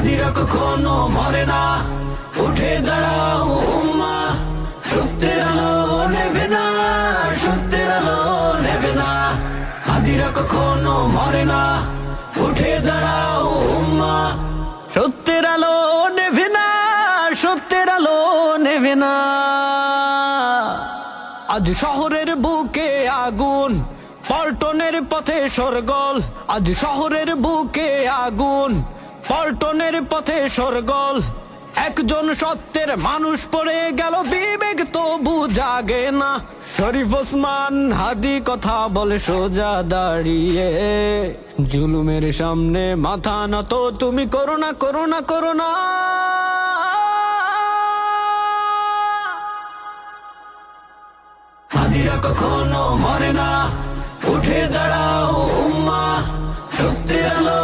হাদিরা কখনো মরে না, উঠে দাঁড়াও উম্মা, সত্যের আলো নেবে না, সত্যের আলো নেবে না। হাদিরা কখনো মরে না, উঠে দাঁড়াও উম্মা, সত্যের আলো নেবে না, সত্যের আলো নেবে না। আজ শহরের বুকে আগুন, পল্টনের পথে সরগল। আজ শহরের বুকে আগুন, পল্টনের পথে সরগল। একজন সত্যের মানুষ পড়ে গেল, বিবেক তবু জাগে না। শরীফ ওসমান হাদি কথা বলে সোজা দাঁড়িয়ে, জুলুমের সামনে মাথা নত তুমি করো না, করো না, করো না। হাদিরা কখনো মরে না, উঠে দাঁড়াও উম্মা, সত্যের আলো